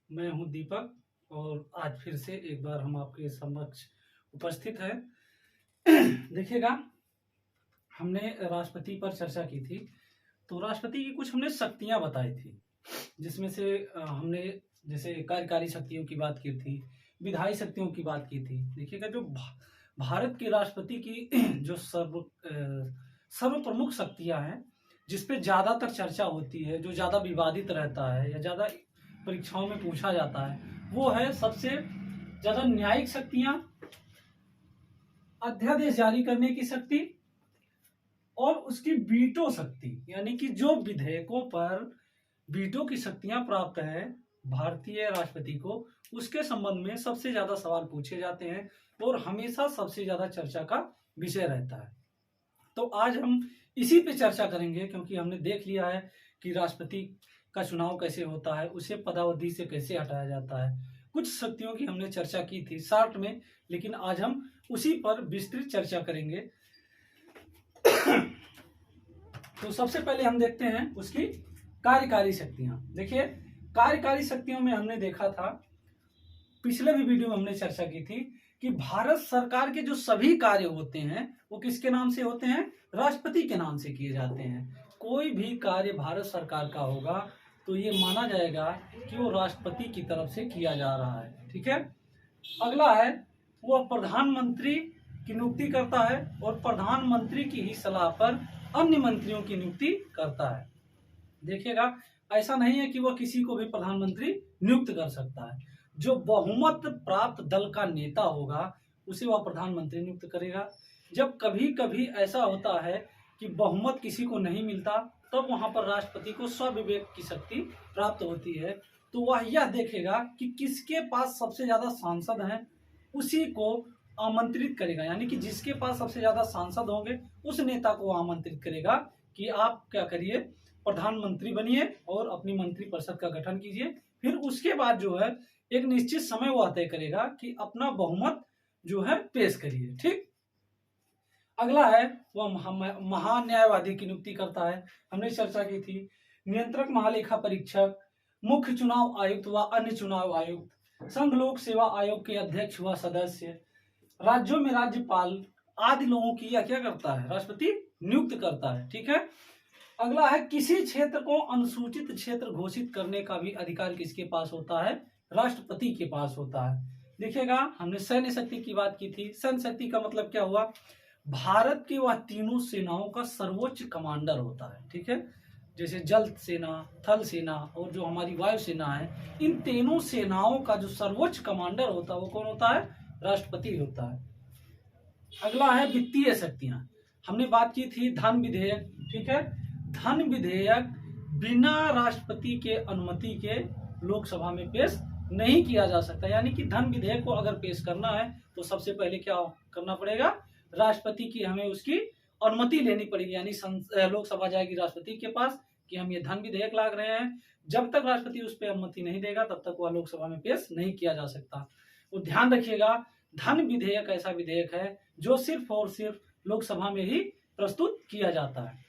मैं हूं दीपक और आज फिर से एक बार हम आपके समक्ष उपस्थित हैं। देखिएगा, हमने राष्ट्रपति पर चर्चा की थी, तो राष्ट्रपति की कुछ हमने शक्तियां बताई थी, जिसमें से हमने जैसे कार्यकारी शक्तियों की बात की थी, विधायी शक्तियों की बात की थी। देखिएगा, जो भारत के राष्ट्रपति की जो सर्व प्रमुख शक्तियां हैं, जिसपे ज्यादातर चर्चा होती है, जो ज्यादा विवादित रहता है या ज्यादा परीक्षाओं में पूछा जाता है, वो है सबसे ज्यादा न्यायिक शक्तियां, अध्यादेश जारी करने की शक्ति और उसकी वीटो शक्ति, यानी कि जो विधेयकों पर वीटो की शक्तियां प्राप्त है भारतीय राष्ट्रपति को, उसके संबंध में सबसे ज्यादा सवाल पूछे जाते हैं और हमेशा सबसे ज्यादा चर्चा का विषय रहता है। तो आज हम इसी पे चर्चा करेंगे, क्योंकि हमने देख लिया है कि राष्ट्रपति का चुनाव कैसे होता है, उसे पदावधि से कैसे हटाया जाता है। कुछ शक्तियों की हमने चर्चा की थी शॉर्ट में, लेकिन आज हम उसी पर विस्तृत चर्चा करेंगे। तो सबसे पहले हम देखते हैं उसकी कार्यकारी शक्तियां। देखिए, कार्यकारी शक्तियों में हमने देखा था, पिछले भी वीडियो में हमने चर्चा की थी कि भारत सरकार के जो सभी कार्य होते हैं वो किसके नाम से होते हैं? राष्ट्रपति के नाम से किए जाते हैं। कोई भी कार्य भारत सरकार का होगा तो ये माना जाएगा कि वो राष्ट्रपति की तरफ से किया जा रहा है। ठीक है। अगला है, वो प्रधानमंत्री की नियुक्ति करता है और प्रधानमंत्री की ही सलाह पर अन्य मंत्रियों की नियुक्ति करता है। देखिएगा, ऐसा नहीं है कि वह किसी को भी प्रधानमंत्री नियुक्त कर सकता है। जो बहुमत प्राप्त दल का नेता होगा उसे वह प्रधानमंत्री नियुक्त करेगा। जब कभी कभी ऐसा होता है कि बहुमत किसी को नहीं मिलता, तब वहां पर राष्ट्रपति को स्वविवेक की शक्ति प्राप्त होती है। तो वह यह देखेगा कि किसके पास सबसे ज्यादा सांसद हैं, उसी को आमंत्रित करेगा। यानी कि जिसके पास सबसे ज्यादा सांसद होंगे उस नेता को आमंत्रित करेगा कि आप क्या करिए, प्रधानमंत्री बनिए और अपनी मंत्रिपरिषद का गठन कीजिए। फिर उसके बाद जो है एक निश्चित समय वह तय करेगा कि अपना बहुमत जो है पेश करिए। ठीक। अगला है, वह महान्यायवादी की नियुक्ति करता है। हमने चर्चा की थी, नियंत्रक, महालेखा परीक्षक, मुख्य चुनाव आयुक्त व अन्य चुनाव आयुक्त, संघ लोक सेवा आयोग के अध्यक्ष व सदस्य, राज्यों में राज्यपाल आदि लोगों की यह क्या करता है? राष्ट्रपति नियुक्त करता है। ठीक है। अगला है, किसी क्षेत्र को अनुसूचित क्षेत्र घोषित करने का भी अधिकार किसके पास होता है? राष्ट्रपति के पास होता है। देखिएगा, हमने सैन्य शक्ति की बात की थी। सैन्य शक्ति का मतलब क्या हुआ? भारत की वह तीनों सेनाओं का सर्वोच्च कमांडर होता है। ठीक है। जैसे जल सेना, थल सेना और जो हमारी वायु सेना है, इन तीनों सेनाओं का जो सर्वोच्च कमांडर होता है वो कौन होता है? राष्ट्रपति होता है। अगला है वित्तीय शक्तियां। हमने बात की थी धन विधेयक। ठीक है। धन विधेयक बिना राष्ट्रपति के अनुमति के लोकसभा में पेश नहीं किया जा सकता। यानी कि धन विधेयक को अगर पेश करना है तो सबसे पहले क्या करना पड़ेगा? राष्ट्रपति की हमें उसकी अनुमति लेनी पड़ेगी। यानी लोकसभा जाएगी राष्ट्रपति के पास कि हम ये धन विधेयक ला रहे हैं। जब तक राष्ट्रपति उस पर अनुमति नहीं देगा तब तक वह लोकसभा में पेश नहीं किया जा सकता। तो ध्यान रखिएगा, धन विधेयक ऐसा विधेयक है जो सिर्फ और सिर्फ लोकसभा में ही प्रस्तुत किया जाता है।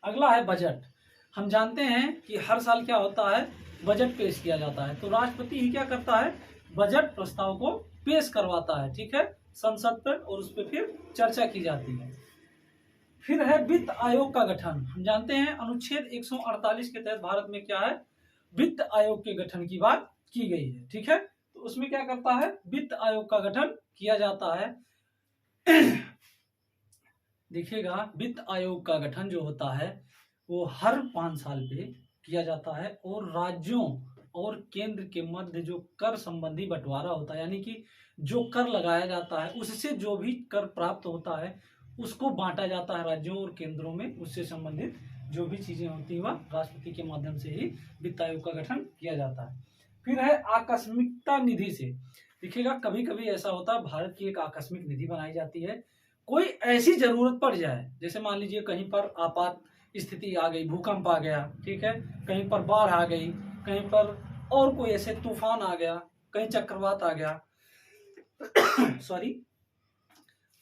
अगला है बजट। हम जानते हैं कि हर साल क्या होता है? बजट पेश किया जाता है। तो राष्ट्रपति ही क्या करता है? बजट प्रस्ताव को पेश करवाता है। ठीक है, संसद पर, और उस पर फिर चर्चा की जाती है। फिर है वित्त आयोग का गठन। हम जानते हैं अनुच्छेद 148 के तहत भारत में क्या है? वित्त आयोग के गठन की बात की गई है। ठीक है। तो उसमें क्या करता है? वित्त आयोग का गठन किया जाता है। देखिएगा, वित्त आयोग का गठन जो होता है वो हर 5 साल पे किया जाता है और राज्यों और केंद्र के मध्य जो कर संबंधी बंटवारा होता है, यानी कि जो कर लगाया जाता है उससे जो भी कर प्राप्त होता है उसको बांटा जाता है राज्यों और केंद्रों में। उससे संबंधित जो भी चीजें होती है वह राष्ट्रपति के माध्यम से ही वित्त आयोग का गठन किया जाता है। फिर है आकस्मिकता निधि से। देखिएगा, कभी कभी ऐसा होता है भारत की एक आकस्मिक निधि बनाई जाती है। कोई ऐसी जरूरत पड़ जाए, जैसे मान लीजिए कहीं पर आपात स्थिति आ गई, भूकंप आ गया, ठीक है, कहीं पर बाढ़ आ गई, कहीं पर और कोई ऐसे तूफान आ गया, कहीं चक्रवात आ गया सॉरी,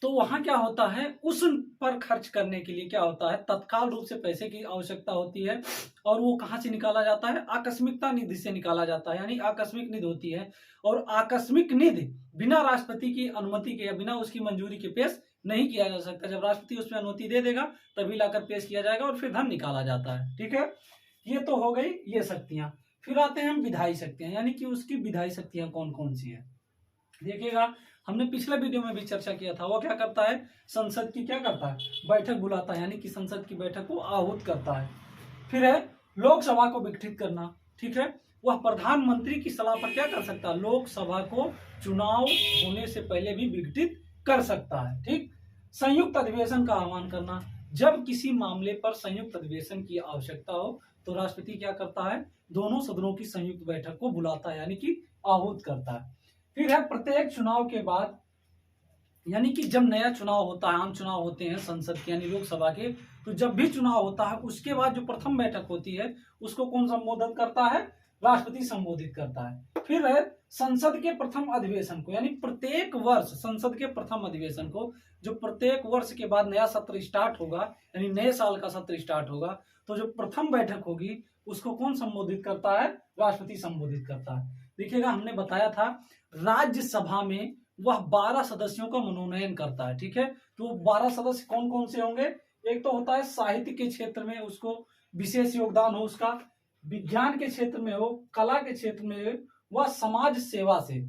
तो वहां क्या होता है, उस पर खर्च करने के लिए क्या होता है, तत्काल रूप से पैसे की आवश्यकता होती है, और वो कहाँ से निकाला जाता है, आकस्मिकता निधि से निकाला जाता है, यानी आकस्मिक निधि होती है। और आकस्मिक निधि बिना राष्ट्रपति की अनुमति के या बिना उसकी मंजूरी के पेश नहीं किया जा सकता। जब राष्ट्रपति उसमें अनुमति दे देगा तभी लाकर पेश किया जाएगा और फिर धन निकाला जाता है। ठीक है, ये तो हो गई ये शक्तियां। फिर आते हैं हम विधायी शक्तियां, यानी कि उसकी विधायी शक्तियां कौन कौन सी है। देखिएगा, हमने पिछले वीडियो में भी चर्चा किया था, वो क्या करता है, संसद की क्या करता है, बैठक बुलाता है, यानी कि संसद की बैठक को आहूत करता है। फिर है लोकसभा को विघटित करना। ठीक है, वह प्रधानमंत्री की सलाह पर क्या कर सकता है, लोकसभा को चुनाव होने से पहले भी विघटित कर सकता है। ठीक, संयुक्त अधिवेशन का आह्वान करना, जब किसी मामले पर संयुक्त अधिवेशन की आवश्यकता हो तो राष्ट्रपति क्या करता है, दोनों सदनों की संयुक्त बैठक को बुलाता है, यानी कि आहूत करता है। फिर है प्रत्येक चुनाव के बाद, यानी कि जब नया चुनाव होता है, आम चुनाव होते हैं संसद के यानी लोकसभा के, तो जब भी चुनाव होता है उसके बाद जो प्रथम बैठक होती है उसको कौन संबोधित करता है, राष्ट्रपति संबोधित करता है। फिर है संसद के प्रथम अधिवेशन को, यानी प्रत्येक वर्ष संसद के प्रथम अधिवेशन को, जो प्रत्येक वर्ष के बाद नया सत्र स्टार्ट होगा, यानी नए साल का सत्र स्टार्ट होगा, तो जो प्रथम बैठक होगी उसको कौन संबोधित करता है, राष्ट्रपति संबोधित करता है। देखिएगा, हमने बताया था राज्यसभा में वह 12 सदस्यों का मनोनयन करता है। ठीक है, तो 12 सदस्य कौन कौन से होंगे, एक तो होता है साहित्य के क्षेत्र में उसको विशेष योगदान हो उसका, विज्ञान के क्षेत्र में हो, कला के क्षेत्र में हो, वह समाज सेवा से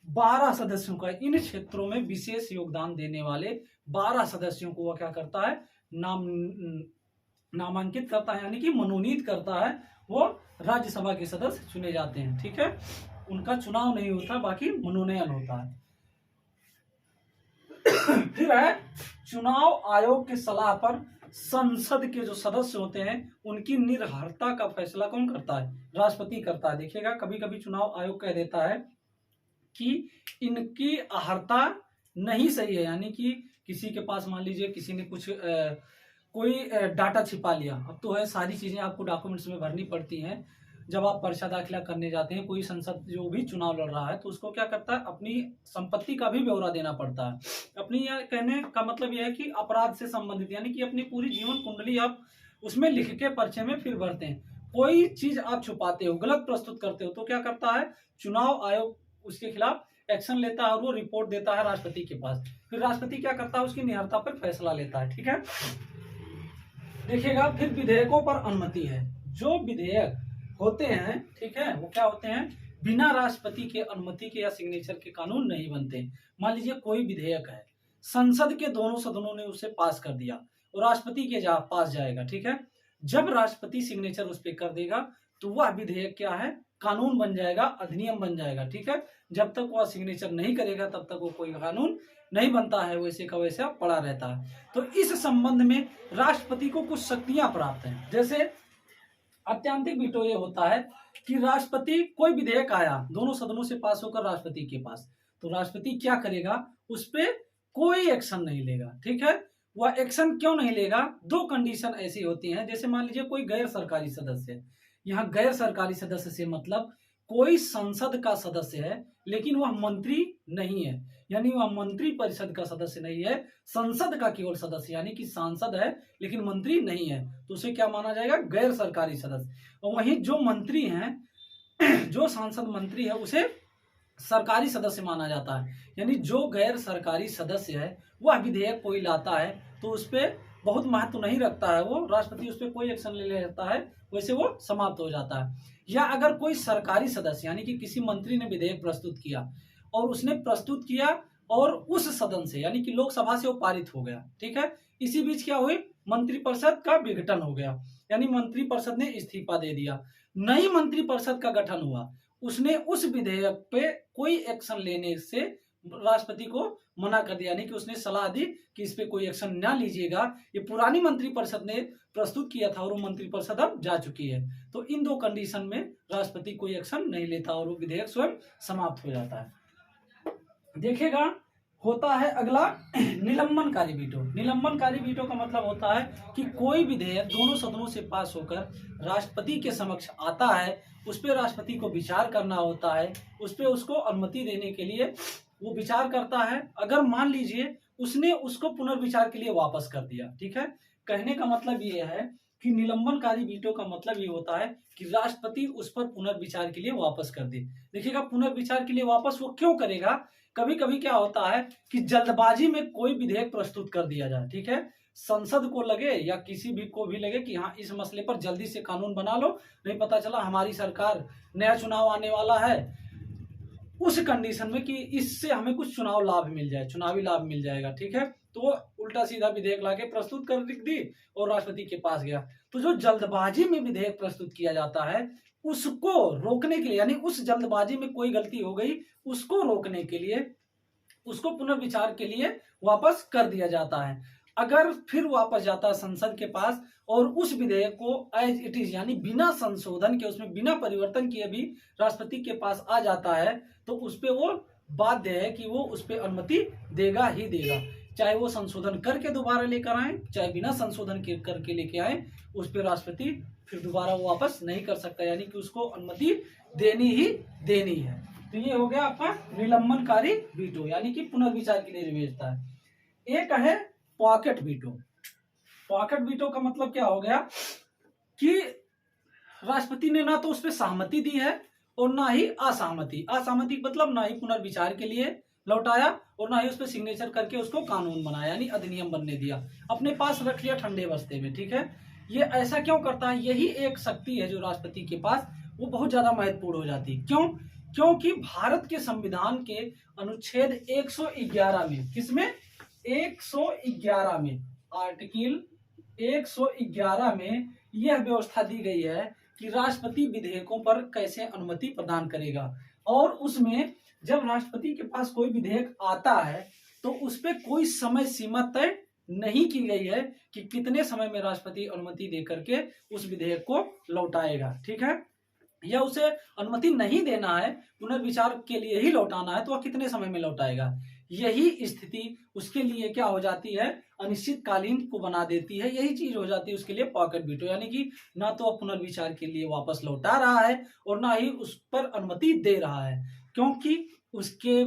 12 सदस्यों का, इन क्षेत्रों में विशेष योगदान देने वाले 12 सदस्यों को वह क्या करता है, नामांकित करता है, यानी कि मनोनीत करता है। वो राज्यसभा के सदस्य चुने जाते हैं। ठीक है, उनका चुनाव नहीं होता, बाकी मनोनयन होता है। फिर है चुनाव आयोग की सलाह पर संसद के जो सदस्य होते हैं उनकी निर्हरता का फैसला कौन करता है, राष्ट्रपति करता है। देखिएगा, कभी कभी चुनाव आयोग कह देता है कि इनकी अहर्ता नहीं सही है, यानी कि किसी के पास मान लीजिए किसी ने कुछ कोई डाटा छिपा लिया। अब तो है सारी चीजें आपको डॉक्यूमेंट्स में भरनी पड़ती हैं। जब आप पर्चा दाखिला करने जाते हैं, कोई संसद जो भी चुनाव लड़ रहा है तो उसको क्या करता है, अपनी संपत्ति का भी ब्यौरा देना पड़ता है। अपनी यह कहने का मतलब यह है कि अपराध से संबंधित, यानी कि अपनी पूरी जीवन कुंडली आप उसमें लिख के पर्चे में फिर भरते हैं। कोई चीज आप छुपाते हो, गलत प्रस्तुत करते हो, तो क्या करता है चुनाव आयोग उसके खिलाफ एक्शन लेता है और वो रिपोर्ट देता है राष्ट्रपति के पास। फिर राष्ट्रपति क्या करता है, उसकी निहरता पर फैसला लेता है। ठीक है, देखिएगा, फिर विधेयकों पर अनुमति है। जो विधेयक होते हैं, ठीक है, वो क्या होते हैं, बिना राष्ट्रपति के अनुमति के या सिग्नेचर के कानून नहीं बनते। मान लीजिए कोई विधेयक है, संसद के दोनों सदनों ने उसे पास कर दिया और राष्ट्रपति के पास जाएगा। ठीक है, जब राष्ट्रपति सिग्नेचर उस पर कर देगा तो वह विधेयक क्या है, कानून बन जाएगा, अधिनियम बन जाएगा। ठीक है, जब तक वह सिग्नेचर नहीं करेगा तब तक वो कोई कानून नहीं बनता है, वैसे का वैसा पड़ा रहता है। तो इस संबंध में राष्ट्रपति को कुछ शक्तियां प्राप्त हैं। जैसे अत्यांतिक वीटो ये होता है कि राष्ट्रपति, कोई विधेयक आया दोनों सदनों से पास होकर राष्ट्रपति के पास, तो राष्ट्रपति क्या करेगा, उस पर कोई एक्शन नहीं लेगा। ठीक है, वह एक्शन क्यों नहीं लेगा, दो कंडीशन ऐसी होती हैं। जैसे मान लीजिए कोई गैर सरकारी सदस्य है, यहाँ गैर सरकारी सदस्य से मतलब कोई संसद का सदस्य है लेकिन वह मंत्री नहीं है, यानी वह मंत्री परिषद का सदस्य नहीं है, संसद का केवल सदस्य, यानी कि सांसद है लेकिन मंत्री नहीं है, तो उसे क्या माना जाएगा, गैर सरकारी सदस्य। और वहीं जो मंत्री हैं, जो सांसद मंत्री है, उसे सरकारी सदस्य माना जाता है। यानी जो गैर सरकारी सदस्य है वह विधेयक कोई लाता है तो उस पर बहुत महत्व नहीं रखता है वो, राष्ट्रपति उस पर कोई एक्शन ले लेता है, वैसे वो समाप्त हो जाता है। या अगर कोई सरकारी सदस्य, यानी कि किसी मंत्री ने विधेयक प्रस्तुत किया और उसने प्रस्तुत किया और उस सदन से, यानी कि लोकसभा से वो पारित हो गया। ठीक है, इसी बीच क्या हुई, मंत्रिपरिषद का विघटन हो गया, यानी मंत्रिपरिषद ने इस्तीफा दे दिया, नई मंत्रिपरिषद का गठन हुआ, उसने उस विधेयक पे कोई एक्शन लेने से राष्ट्रपति को मना कर दिया, यानी कि उसने सलाह दी कि इस पे कोई एक्शन ना लीजिएगा, ये पुरानी मंत्रिपरिषद ने प्रस्तुत किया था और वो मंत्रिपरिषद अब जा चुकी है। तो इन दो कंडीशन में राष्ट्रपति कोई एक्शन नहीं लेता और वो विधेयक स्वयं समाप्त हो जाता है। देखिएगा, होता है अगला निलंबनकारी वीटो। निलंबनकारी वीटो का मतलब होता है कि कोई विधेयक दोनों सदनों से पास होकर राष्ट्रपति के समक्ष आता है, उस पर राष्ट्रपति को विचार करना होता है, उस पर उसको अनुमति देने के लिए वो विचार करता है। अगर मान लीजिए उसने उसको पुनर्विचार के लिए वापस कर दिया। ठीक है, कहने का मतलब ये है कि निलंबनकारी वीटो का मतलब ये होता है कि राष्ट्रपति उस पर पुनर्विचार के लिए वापस कर दे। देखिएगा, पुनर्विचार के लिए वापस वो क्यों करेगा? कभी कभी क्या होता है कि जल्दबाजी में कोई विधेयक प्रस्तुत कर दिया जाए। ठीक है, संसद को लगे या किसी भी को भी लगे कि हाँ, इस मसले पर जल्दी से कानून बना लो, नहीं पता चला हमारी सरकार, नया चुनाव आने वाला है, उस कंडीशन में कि इससे हमें कुछ चुनाव लाभ मिल जाए, चुनावी लाभ मिल जाएगा। ठीक है, तो वो उल्टा सीधा विधेयक लाके प्रस्तुत कर दी और राष्ट्रपति के पास गया। तो जो जल्दबाजी में विधेयक प्रस्तुत किया जाता है उसको रोकने के लिए, यानी उस जल्दबाजी में कोई गलती हो गई उसको रोकने के लिए उसको पुनर्विचार के लिए वापस कर दिया जाता है। अगर फिर वापस जाता है संसद के पास और उस विधेयक को एज इट इज, यानी बिना संशोधन के, उसमें बिना परिवर्तन किए भी राष्ट्रपति के पास आ जाता है, तो उस पे वो बाध्य है कि वो उस पे अनुमति देगा ही देगा। चाहे वो संशोधन करके दोबारा लेकर आए, चाहे बिना संशोधन के करके लेके आए, उस पे राष्ट्रपति फिर दोबारा वो वापस नहीं कर सकता, यानी कि उसको अनुमति देनी ही देनी है। तो ये हो गया आपका निलंबनकारी वीटो, यानी कि पुनर्विचार के लिए भेजता है। एक है पॉकेट वीटो। पॉकेट वीटो का मतलब क्या हो गया कि राष्ट्रपति ने ना तो उस पर सहमति दी है और ना ही असहमति। असहमति मतलब ना ही पुनर्विचार के लिए लौटाया और ना ही उस पर सिग्नेचर करके उसको कानून बनाया, यानी अधिनियम बनने दिया, अपने पास रख लिया ठंडे बस्ते में। ठीक है, ये ऐसा क्यों करता है? यही एक शक्ति है जो राष्ट्रपति के पास, वो बहुत ज्यादा महत्वपूर्ण हो जाती है। क्यों? क्योंकि भारत के संविधान के अनुच्छेद 111 में, किसमें? 111 में, आर्टिकल 111 में यह व्यवस्था दी गई है कि राष्ट्रपति विधेयकों पर कैसे अनुमति प्रदान करेगा। और उसमें जब राष्ट्रपति के पास कोई विधेयक आता है तो उस पर कोई समय सीमा तय नहीं की गई है कि कितने समय में राष्ट्रपति अनुमति देकर के उस विधेयक को लौटाएगा। ठीक है, या उसे अनुमति नहीं देना है, पुनर्विचार के लिए ही लौटाना है, तो वह कितने समय में लौटाएगा। यही स्थिति उसके लिए क्या हो जाती है? अनिश्चितकालीन को बना देती है। यही चीज हो जाती है उसके लिए पॉकेट वीटो, यानी कि ना तो पुनर्विचार के लिए वापस लौटा रहा है और ना ही उस पर अनुमति दे रहा है, क्योंकि उसके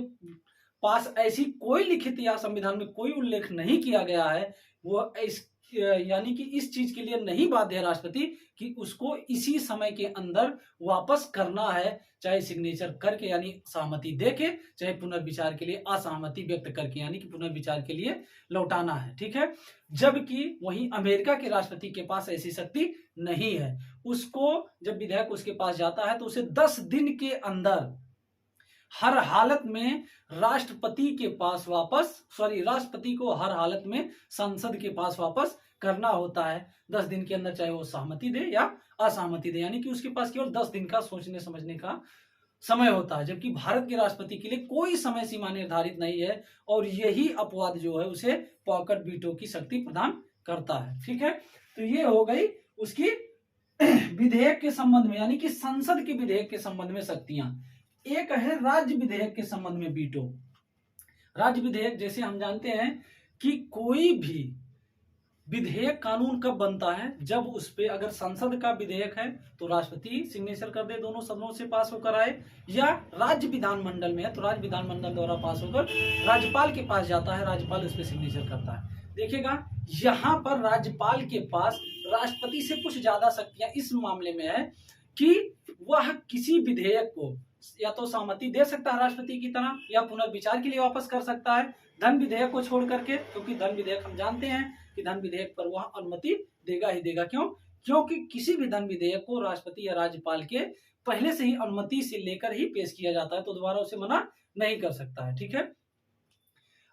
पास ऐसी कोई लिखित या संविधान में कोई उल्लेख नहीं किया गया है, वो इस यानी कि इस चीज के लिए नहीं बाध्य है राष्ट्रपति कि उसको इसी समय के अंदर वापस करना है, चाहे सिग्नेचर करके यानी सहमति देके, चाहे पुनर्विचार के लिए असहमति व्यक्त करके, यानी कि पुनर्विचार के लिए लौटाना है। ठीक है, जबकि वहीं अमेरिका के राष्ट्रपति के पास ऐसी शक्ति नहीं है। उसको जब विधेयक उसके पास जाता है तो उसे 10 दिन के अंदर हर हालत में राष्ट्रपति के पास राष्ट्रपति को हर हालत में संसद के पास वापस करना होता है 10 दिन के अंदर, चाहे वो सहमति दे या असहमति दे, यानी कि उसके पास केवल 10 दिन का सोचने समझने का समय होता है। जबकि भारत के राष्ट्रपति के लिए कोई समय सीमा निर्धारित नहीं है और यही अपवाद जो है उसे पॉकेट वीटो की शक्ति प्रदान करता है। ठीक है, तो ये हो गई उसकी विधेयक के संबंध में, यानी कि संसद के विधेयक के संबंध में शक्तियां। एक है राज्य विधेयक के संबंध में वीटो। राज्य विधेयक, जैसे हम जानते हैं कि कोई भी विधेयक कानून कब बनता है? जब उस पे अगर संसद का विधेयक है तो राष्ट्रपति सिग्नेचर कर दे, दोनों सदनों से पास होकर आए, या राज्य विधानमंडल में है तो राज्य विधानमंडल द्वारा पास होकर राज्यपाल के पास जाता है, राज्यपाल उस पर सिग्नेचर करता है। देखिएगा, यहाँ पर राज्यपाल के पास राष्ट्रपति से कुछ ज्यादा शक्तियां इस मामले में है कि वह किसी विधेयक को या तो सहमति दे सकता है राष्ट्रपति की तरह, या पुनर्विचार के लिए वापस कर सकता है धन विधेयक को छोड़ करके, क्योंकि धन विधेयक हम जानते हैं कि धन विधेयक पर वह अनुमति देगा ही देगा। क्यों? क्योंकि किसी भी धन विधेयक को राष्ट्रपति या राज्यपाल के पहले से ही अनुमति से लेकर ही पेश किया जाता है, तो दोबारा उसे मना नहीं कर सकता है। ठीक है,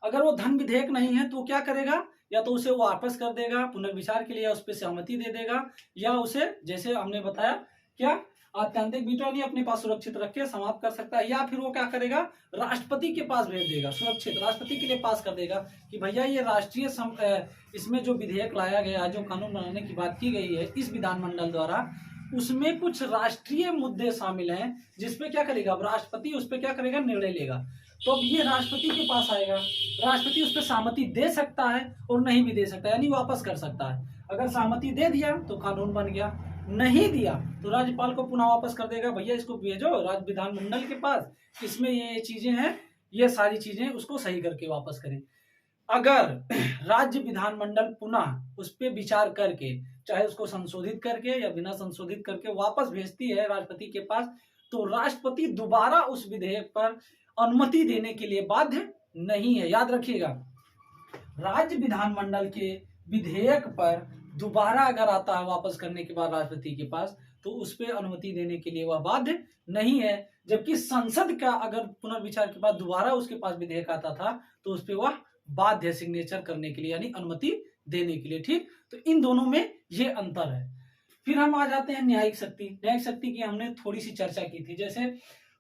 अगर वो धन विधेयक नहीं है तो क्या करेगा? या तो उसे वो वापस कर देगा पुनर्विचार के लिए, या उस पर सहमति दे देगा, या उसे जैसे हमने बताया क्या आत्यंतिक वीटो नहीं अपने पास सुरक्षित रख के समाप्त कर सकता है, या फिर वो क्या करेगा? राष्ट्रपति के पास भेज देगा, सुरक्षित राष्ट्रपति के लिए पास कर देगा कि भैया ये राष्ट्रीय इसमें जो विधेयक लाया गया, जो कानून बनाने की बात की गई है इस विधानमंडल द्वारा, उसमें कुछ राष्ट्रीय मुद्दे शामिल हैं जिसपे क्या करेगा? अब राष्ट्रपति उस पर क्या करेगा? निर्णय लेगा। तो अब ये राष्ट्रपति के पास आएगा, राष्ट्रपति उस पर सहमति दे सकता है और नहीं भी दे सकता है, यानी वापस कर सकता है। अगर सहमति दे दिया तो कानून बन गया, नहीं दिया तो राज्यपाल को पुनः वापस कर देगा, भैया इसको भेजो राज्य विधानमंडल के पास, इसमें ये चीजें हैं, ये सारी चीजें उसको सही करके वापस करें। अगर राज्य विधानमंडल पुनः उस पर विचार करके, चाहे उसको संशोधित करके या बिना संशोधित करके वापस भेजती है राष्ट्रपति के पास, तो राष्ट्रपति दोबारा उस विधेयक पर अनुमति देने के लिए बाध्य नहीं है। याद रखिएगा, राज्य विधानमंडल के विधेयक पर दोबारा अगर आता है वापस करने के बाद राष्ट्रपति के पास, तो उस पर अनुमति देने के लिए वह बाध्य नहीं है। जबकि संसद का अगर पुनर्विचार के बाद दोबारा उसके पास विधेयक आता था तो उस पर वह बाध्य सिग्नेचर करने के लिए, यानी अनुमति देने के लिए। ठीक, तो इन दोनों में ये अंतर है। फिर हम आ जाते हैं न्यायिक शक्ति। न्यायिक शक्ति की हमने थोड़ी सी चर्चा की थी। जैसे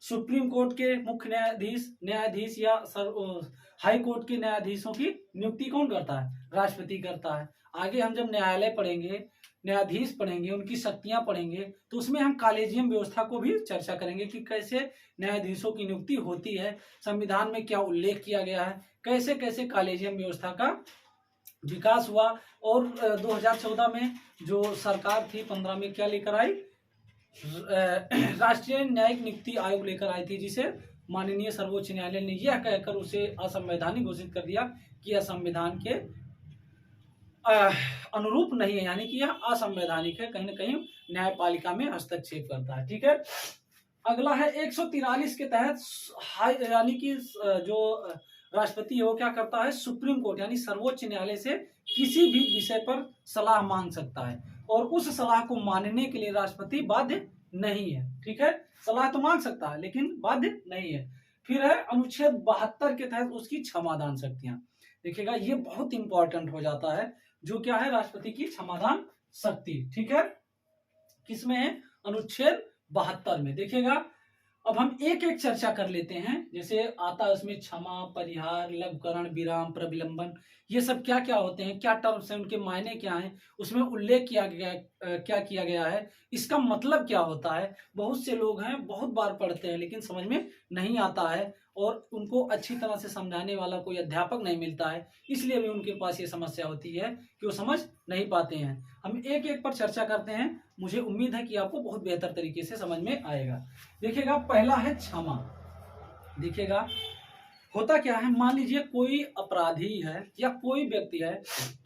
सुप्रीम कोर्ट के मुख्य न्यायाधीश या हाई कोर्ट के न्यायाधीशों की नियुक्ति कौन करता है? राष्ट्रपति करता है। आगे हम जब न्यायालय पढ़ेंगे, न्यायाधीश पढ़ेंगे, उनकी शक्तियां पढ़ेंगे, तो उसमें हम कॉलेजियम व्यवस्था को भी चर्चा करेंगे कि कैसे न्यायाधीशों की नियुक्ति होती है, संविधान में क्या उल्लेख किया गया है, कैसे कैसे कॉलेजियम व्यवस्था का विकास हुआ। और 2014 में जो सरकार थी 15 में क्या लेकर आई? राष्ट्रीय न्यायिक नियुक्ति आयोग लेकर आई थी, जिसे माननीय सर्वोच्च न्यायालय ने यह कहकर उसे असंवैधानिक घोषित कर दिया कि यह संविधान के अनुरूप नहीं है, यानी कि यह असंवैधानिक है, कहीं ना कहीं न्यायपालिका में हस्तक्षेप करता है। ठीक है, अगला है 143 के तहत यानी कि जो राष्ट्रपति है वो क्या करता है? सुप्रीम कोर्ट यानी सर्वोच्च न्यायालय से किसी भी विषय पर सलाह मांग सकता है, और उस सलाह को मानने के लिए राष्ट्रपति बाध्य नहीं है। ठीक है, सलाह तो मांग सकता है लेकिन बाध्य नहीं है। फिर है अनुच्छेद 72 के तहत उसकी क्षमादान शक्तियां। देखिएगा, ये बहुत इंपॉर्टेंट हो जाता है। जो क्या है? राष्ट्रपति की क्षमादान शक्ति। ठीक है, किसमें है? अनुच्छेद 72 में। देखिएगा, अब हम एक एक चर्चा कर लेते हैं। जैसे आता है उसमें क्षमा, परिहार, लघुकरण, विराम, प्रविलंबन, ये सब क्या क्या होते हैं, क्या टर्म्स हैं, उनके मायने क्या हैं, उसमें उल्लेख किया गया क्या किया गया है, इसका मतलब क्या होता है। बहुत से लोग हैं बहुत बार पढ़ते हैं लेकिन समझ में नहीं आता है, और उनको अच्छी तरह से समझाने वाला कोई अध्यापक नहीं मिलता है, इसलिए भी उनके पास ये समस्या होती है कि वो समझ नहीं पाते हैं। हम एक एक पर चर्चा करते हैं, मुझे उम्मीद है कि आपको बहुत बेहतर तरीके से समझ में आएगा। देखिएगा, पहला है क्षमा। देखिएगा, होता क्या है, मान लीजिए कोई अपराधी है या कोई व्यक्ति है,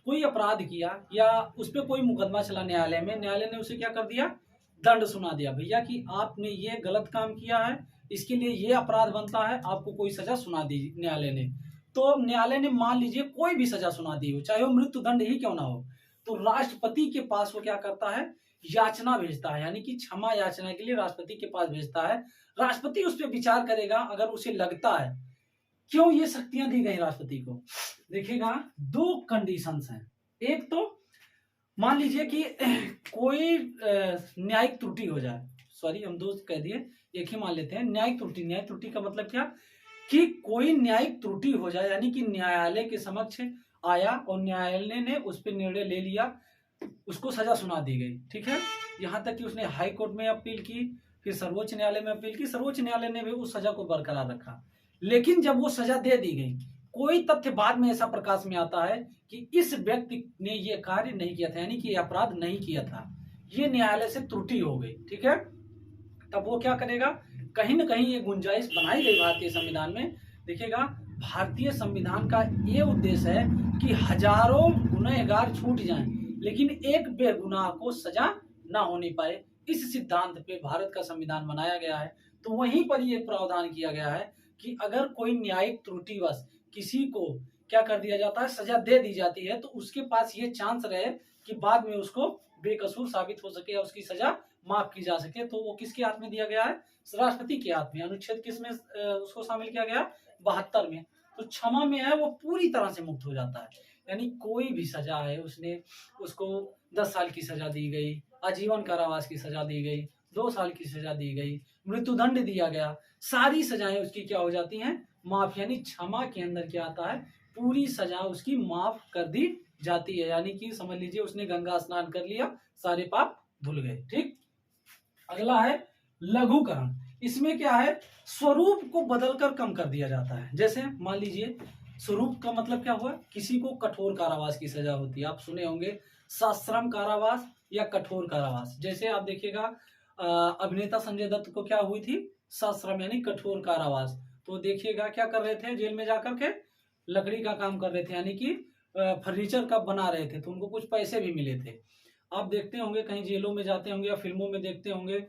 कोई अपराध किया या उस पर कोई मुकदमा चला न्यायालय में, न्यायालय ने उसे क्या कर दिया? दंड सुना दिया, भैया कि आपने ये गलत काम किया है, इसके लिए ये अपराध बनता है, आपको कोई सजा सुना दी न्यायालय ने। तो न्यायालय ने मान लीजिए कोई भी सजा सुना दी हो, चाहे वो मृत्यु दंड ही क्यों ना हो, तो राष्ट्रपति के पास वो क्या करता है? याचना भेजता है, यानी कि क्षमा याचना के लिए राष्ट्रपति के पास भेजता है। राष्ट्रपति उस पर विचार करेगा, अगर उसे लगता है क्यों ये शक्तियां दी गई राष्ट्रपति को। देखिएगा, दो कंडीशंस हैं। एक तो मान लीजिए कि कोई न्यायिक त्रुटि हो जाए, सॉरी हम दो कह दिए, एक ही मान लेते हैं। न्यायिक त्रुटि, न्यायिक त्रुटि का मतलब क्या? कि कोई न्यायिक त्रुटि हो जाए, यानी कि न्यायालय के समक्ष आया और न्यायालय ने उस पर निर्णय ले लिया, उसको सजा सुना दी गई। ठीक है, यहाँ तक कि उसने हाई कोर्ट में अपील की, फिर सर्वोच्च न्यायालय में अपील की, सर्वोच्च न्यायालय ने भी उस सजा को बरकरार रखा। लेकिन जब वो सजा दे दी गई, कोई तथ्य बाद में ऐसा प्रकाश में आता है कि इस व्यक्ति ने ये कार्य नहीं किया था, यानी कि अपराध नहीं किया था, ये न्यायालय से त्रुटि हो गई। ठीक है, तब वो क्या करेगा? कहीं ना कहीं ये गुंजाइश बनाई गई भारतीय संविधान में। देखिएगा, भारतीय संविधान का ये उद्देश्य है कि हजारों गुनहगार छूट जाएं, लेकिन एक बेगुनाह को सजा ना होने पाए। इस सिद्धांत पे भारत का संविधान बनाया गया है। तो वहीं पर ये प्रावधान किया गया है कि अगर कोई न्यायिक त्रुटिवश किसी को क्या कर दिया जाता है? सजा दे दी जाती है, तो उसके पास ये चांस रहे कि बाद में उसको बेकसूर साबित हो सके या उसकी सजा माफ की जा सके। तो वो किसके हाथ में दिया गया है? राष्ट्रपति के हाथ में। अनुच्छेद किस में उसको शामिल किया गया? 72 में। तो क्षमा में है वो पूरी तरह से मुक्त हो जाता है, यानी कोई भी सजा है, उसको 10 साल की सजा दी गई, आजीवन कारावास की सजा दी गई, 2 साल की सजा दी गई, मृत्युदंड दिया गया, सारी सजाएं उसकी क्या हो जाती हैं? माफ। यानी क्षमा के अंदर क्या आता है? पूरी सजा उसकी माफ कर दी जाती है, यानी कि समझ लीजिए उसने गंगा स्नान कर लिया, सारे पाप धुल गए। ठीक, अगला है लघुकरण। इसमें क्या है? स्वरूप को बदलकर कम कर दिया जाता है। जैसे मान लीजिए, स्वरूप का मतलब क्या हुआ? किसी को कठोर कारावास की सजा होती है, आप सुने होंगे सश्रम कारावास या कठोर कारावास। जैसे आप देखिएगा, अभिनेता संजय दत्त को क्या हुई थी? सश्रम यानी कठोर कारावास। तो देखिएगा क्या कर रहे थे जेल में जाकर के? लकड़ी का काम कर रहे थे, यानी कि फर्नीचर का बना रहे थे, तो उनको कुछ पैसे भी मिले थे। आप देखते होंगे कहीं जेलों में जाते होंगे या फिल्मों में देखते होंगे,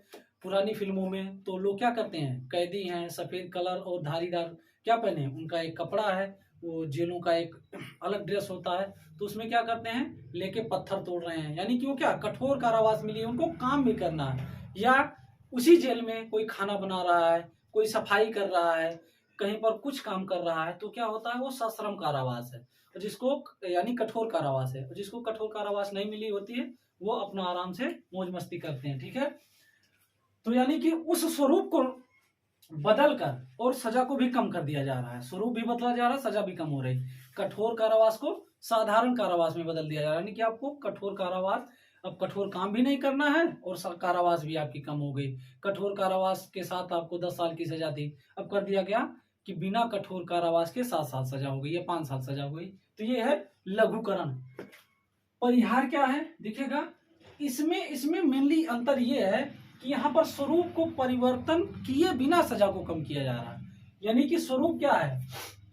पुरानी फिल्मों में, तो लोग क्या करते हैं, कैदी हैं, सफेद कलर और धारीदार क्या पहने हैं, उनका एक कपड़ा है, वो जेलों का एक अलग ड्रेस होता है, तो उसमें क्या करते हैं, लेके पत्थर तोड़ रहे हैं, यानी कि वो क्या कठोर कारावास मिली है, उनको काम भी करना है। या उसी जेल में कोई खाना बना रहा है, कोई सफाई कर रहा है, कहीं पर कुछ काम कर रहा है, तो क्या होता है, वो सश्रम कारावास है। और जिसको यानी कठोर कारावास है, और जिसको कठोर कारावास नहीं मिली होती है वो अपना आराम से मौज मस्ती करते हैं। ठीक है, तो यानी कि उस स्वरूप को बदल कर और सजा को भी कम कर दिया जा रहा है, स्वरूप भी बदला जा रहा है, सजा भी कम हो रही। कठोर कारावास को साधारण कारावास में बदल दिया जा रहा है, यानी कि आपको कठोर कारावास, अब कठोर काम भी नहीं करना है और कारावास भी आपकी कम हो गई। कठोर कारावास के साथ आपको 10 साल की सजा थी, अब कर दिया गया कि बिना कठोर कारावास के 7 साल सजा हो गई या 5 साल सजा हो गई। तो ये है लघुकरण। परिहार क्या है दिखेगा, इसमें इसमें मेनली अंतर ये है कि यहाँ पर स्वरूप को परिवर्तन किए बिना सजा को कम किया जा रहा है। यानी कि स्वरूप क्या है,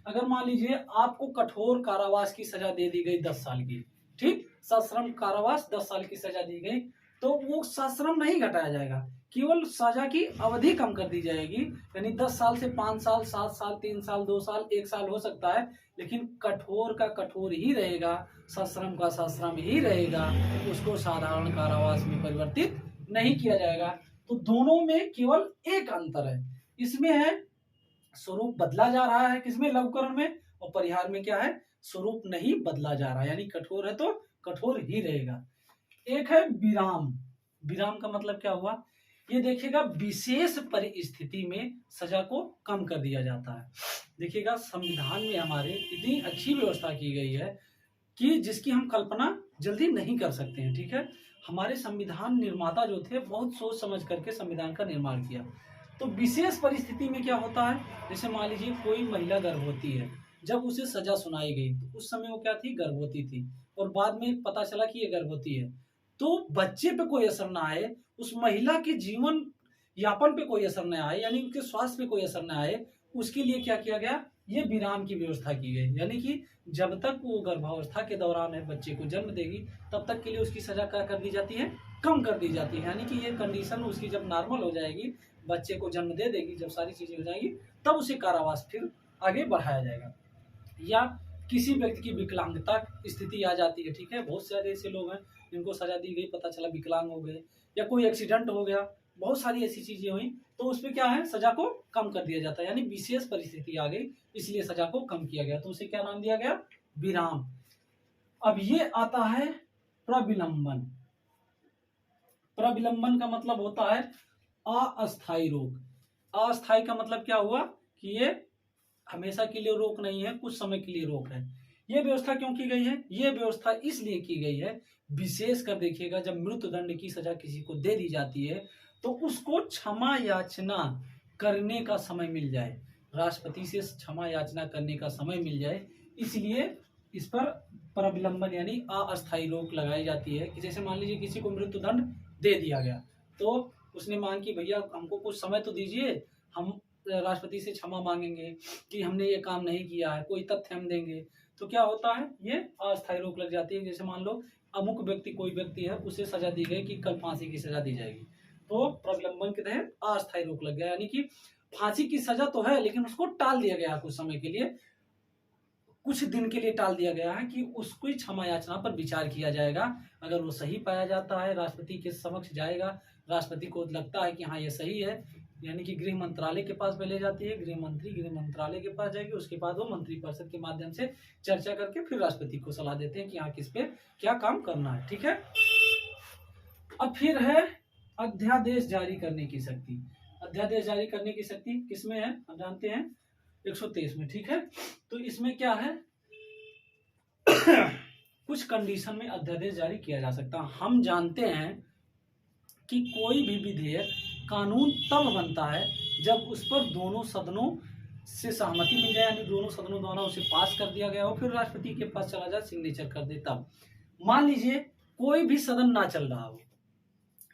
अगर मान लीजिए आपको कठोर कारावास की सजा दे दी गई 10 साल की, ठीक, सश्रम कारावास 10 साल की सजा दी गई, तो वो सश्रम नहीं घटाया जाएगा, केवल सजा की अवधि कम कर दी जाएगी, यानी 10 साल से 5 साल, 7 साल, 3 साल, 2 साल, 1 साल हो सकता है, लेकिन कठोर का कठोर ही रहेगा, सश्रम का सश्रम ही रहेगा, उसको साधारण कारावास में परिवर्तित नहीं किया जाएगा। तो दोनों में केवल एक अंतर है, इसमें है स्वरूप बदला जा रहा है, किसमें, लघुकरण में, और परिहार में क्या है, स्वरूप नहीं बदला जा रहा है, यानी कठोर है तो कठोर ही रहेगा। एक है विराम। विराम का मतलब क्या हुआ, ये देखिएगा विशेष परिस्थिति में सजा को कम कर दिया जाता है। देखिएगा संविधान में हमारे इतनी अच्छी व्यवस्था की गई है कि जिसकी हम कल्पना जल्दी नहीं कर सकते हैं। ठीक है, हमारे संविधान निर्माता जो थे बहुत सोच समझ करके संविधान का निर्माण किया। तो विशेष परिस्थिति में क्या होता है, जैसे मान लीजिए कोई महिला गर्भवती है, जब उसे सजा सुनाई गई तो उस समय वो क्या थी, गर्भवती थी, और बाद में पता चला कि ये गर्भवती है, तो बच्चे पे कोई असर ना आए, उस महिला के जीवन यापन पे कोई असर न आए, यानी उनके स्वास्थ्य पे कोई असर न आए, उसके लिए क्या किया गया, ये विराम की व्यवस्था की गई। यानी कि जब तक वो गर्भावस्था के दौरान है, बच्चे को जन्म देगी, तब तक के लिए उसकी सजा क्या कर दी जाती है, कम कर दी जाती है। यानी कि ये कंडीशन उसकी जब नॉर्मल हो जाएगी, बच्चे को जन्म दे देगी, जब सारी चीजें हो जाएगी, तब उसे कारावास फिर आगे बढ़ाया जाएगा। या किसी व्यक्ति की विकलांगता स्थिति आ जाती है, ठीक है, बहुत सारे ऐसे लोग हैं जिनको सजा दी गई, पता चला विकलांग हो गए, या कोई एक्सीडेंट हो गया, बहुत सारी ऐसी चीजें हुई, तो उसमें क्या है, सजा को कम कर दिया जाता है, यानी विशेष परिस्थिति आ गई इसलिए सजा को कम किया गया, तो उसे क्या नाम दिया गया, विराम। अब ये आता है प्रविलंबन। प्रविलंबन का मतलब होता है अस्थायी रोक। अस्थायी का मतलब क्या हुआ कि ये हमेशा के लिए रोक नहीं है, कुछ समय के लिए रोक है। ये व्यवस्था क्यों की गई है, ये व्यवस्था इसलिए की गई है, विशेष कर देखिएगा जब मृत्यु दंड की सजा किसी को दे दी जाती है तो उसको क्षमा याचना करने का समय मिल जाए, राष्ट्रपति से क्षमा याचना करने का समय मिल जाए, इसलिए इस पर प्रविलंबन यानी अस्थायी रोक लगाई जाती है। कि जैसे मान लीजिए किसी को मृत्यु दंड दे दिया गया, तो उसने मांग की भैया हमको कुछ समय तो दीजिए, हम राष्ट्रपति से क्षमा मांगेंगे कि हमने ये काम नहीं किया है, कोई तथ्य हम देंगे, तो क्या होता है, ये अस्थायी रोक लग जाती है। जैसे मान लो अमुक व्यक्ति, कोई व्यक्ति है, उसे सजा दी गई कि कल फांसी की सजा दी जाएगी, तो प्रविलंबन के तहत अस्थायी रोक लग गया, यानी कि फांसी की सजा तो है लेकिन उसको टाल दिया गया, कुछ समय के लिए, कुछ दिन के लिए टाल दिया गया है कि उसकी क्षमा याचना पर विचार किया जाएगा। अगर वो सही पाया जाता है, राष्ट्रपति के समक्ष जाएगा, राष्ट्रपति को लगता है कि हाँ ये सही है, यानी कि गृह मंत्रालय के पास ले जाती है, गृह मंत्री गृह मंत्रालय के पास जाएगी, उसके बाद वो मंत्रिपरिषद के माध्यम से चर्चा करके फिर राष्ट्रपति को सलाह देते हैं कि हाँ किस पे क्या काम करना है। ठीक है, अब फिर है अध्यादेश जारी करने की शक्ति। अध्यादेश जारी करने की शक्ति किसमें है, हम जानते हैं 123 में। ठीक है, तो इसमें क्या है कुछ कंडीशन में अध्यादेश जारी किया जा सकता है। हम जानते हैं कि कोई भी विधेयक कानून तब बनता है जब उस पर दोनों सदनों से सहमति मिल जाए, यानी दोनों सदनों द्वारा उसे पास कर दिया गया हो, फिर राष्ट्रपति के पास चला जाए, सिग्नेचर कर दे तब। मान लीजिए कोई भी सदन ना चल रहा हो,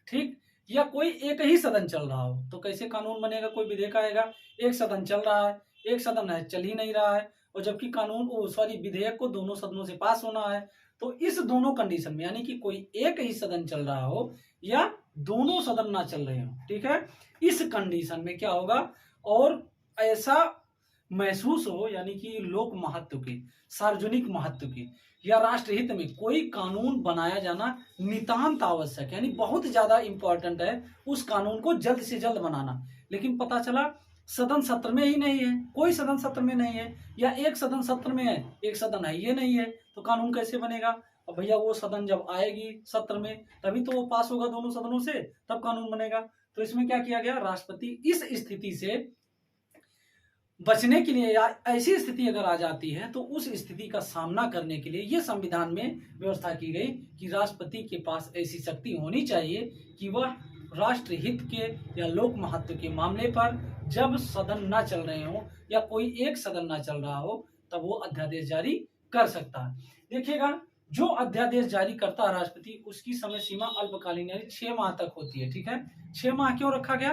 ठीक, या कोई एक ही सदन चल रहा हो, तो कैसे कानून बनेगा, कोई विधेयक आएगा, एक सदन चल रहा है, एक सदन है चल ही नहीं रहा है, और जबकि विधेयक को दोनों सदनों से पास होना है। तो इस दोनों कंडीशन में, यानी कि कोई एक ही सदन चल रहा हो या दोनों सदन ना चल रहे हो, ठीक है, इस कंडीशन में क्या होगा, और ऐसा महसूस हो, यानी कि लोक महत्व की, सार्वजनिक महत्व की या राष्ट्रहित में कोई कानून बनाया जाना नितांत आवश्यक, यानी बहुत ज्यादा इंपॉर्टेंट है उस कानून को जल्द से जल्द बनाना। लेकिन पता चला सदन सत्र में ही नहीं है, कोई सदन सत्र में नहीं है, या एक सदन सत्र में है, एक सदन है ये नहीं है, तो कानून कैसे बनेगा? अब भैया वो सदन जब आएगी सत्र में तभी तो वो पास होगा दोनों सदनों से, तब कानून बनेगा। तो इसमें क्या किया गया, राष्ट्रपति इस स्थिति से बचने के लिए, या ऐसी स्थिति अगर आ जाती है तो उस स्थिति का सामना करने के लिए ये संविधान में व्यवस्था की गई कि राष्ट्रपति के पास ऐसी शक्ति होनी चाहिए कि वह राष्ट्रहित के या लोक महत्व के मामले पर जब सदन ना चल रहे हो या कोई एक सदन ना चल रहा हो तब वो अध्यादेश जारी कर सकता है। देखिएगा, जो अध्यादेश जारी करता है राष्ट्रपति, उसकी समय सीमा अल्पकालीन यानी 6 माह तक होती है, ठीक है। 6 माह क्यों रखा गया?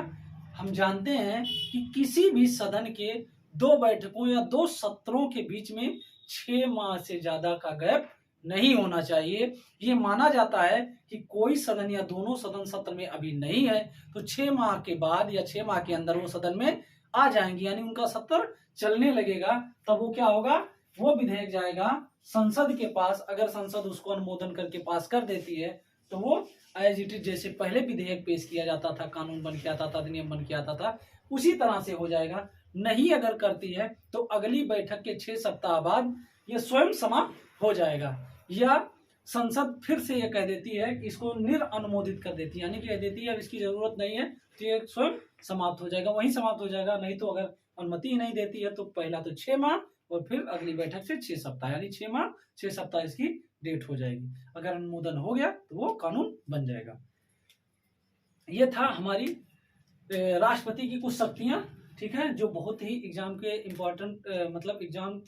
हम जानते हैं कि किसी भी सदन के 2 बैठकों या 2 सत्रों के बीच में 6 माह से ज्यादा का गैप नहीं होना चाहिए। ये माना जाता है कि कोई सदन या दोनों सदन सत्र में अभी नहीं है तो 6 माह के बाद या 6 माह के अंदर वो सदन में आ जाएंगे, यानी उनका सत्र चलने लगेगा। तब वो क्या होगा, वो विधेयक जाएगा संसद के पास। अगर संसद उसको अनुमोदन करके पास कर देती है तो वो एज इट इज, जैसे पहले विधेयक पेश किया जाता था, कानून बन के आता था, अधिनियम बन के आता था, उसी तरह से हो जाएगा। नहीं अगर करती है तो अगली बैठक के 6 सप्ताह बाद ये स्वयं समाप्त हो जाएगा, या संसद फिर से ये कह देती है कि इसको निरअनुमोदित कर देती है, यानी कह देती है अब इसकी जरूरत नहीं है, तो ये स्वयं समाप्त हो जाएगा, वहीं समाप्त हो जाएगा। नहीं तो अगर अनुमति ही नहीं देती है तो पहला तो 6 माह और फिर अगली बैठक से 6 सप्ताह, यानी 6 माह 6 सप्ताह इसकी डेट हो जाएगी। अगर अनुमोदन हो गया तो वो कानून बन जाएगा। ये था हमारी राष्ट्रपति की कुछ शक्तियां, ठीक है, जो बहुत ही एग्जाम के इम्पोर्टेंट, मतलब एग्जाम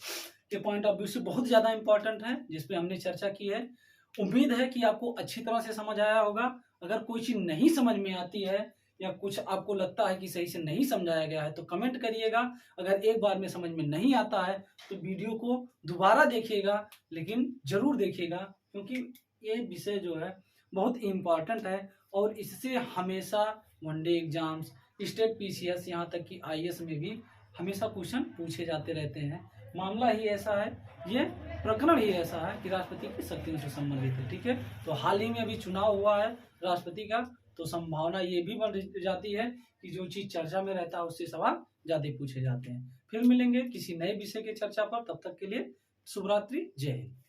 के पॉइंट ऑफ व्यू से बहुत ज्यादा इंपॉर्टेंट है, जिसपे हमने चर्चा की है। उम्मीद है कि आपको अच्छी तरह से समझ आया होगा। अगर कोई चीज नहीं समझ में आती है या कुछ आपको लगता है कि सही से नहीं समझाया गया है तो कमेंट करिएगा। अगर एक बार में समझ में नहीं आता है तो वीडियो को दोबारा देखिएगा, लेकिन जरूर देखिएगा, क्योंकि ये विषय जो है बहुत इम्पॉर्टेंट है और इससे हमेशा वनडे एग्जाम्स, स्टेट पीसीएस, यहाँ तक कि आईएएस में भी हमेशा क्वेश्चन पूछे जाते रहते हैं। मामला ही ऐसा है, ये प्रकरण ही ऐसा है कि राष्ट्रपति की शक्तियों से संबंधित है, ठीक है। तो हाल ही में अभी चुनाव हुआ है राष्ट्रपति का, तो संभावना ये भी बढ़ जाती है कि जो चीज चर्चा में रहता है उससे सवाल ज्यादा पूछे जाते हैं। फिर मिलेंगे किसी नए विषय के चर्चा पर, तब तक के लिए शुभ रात्रि, जय हिंद।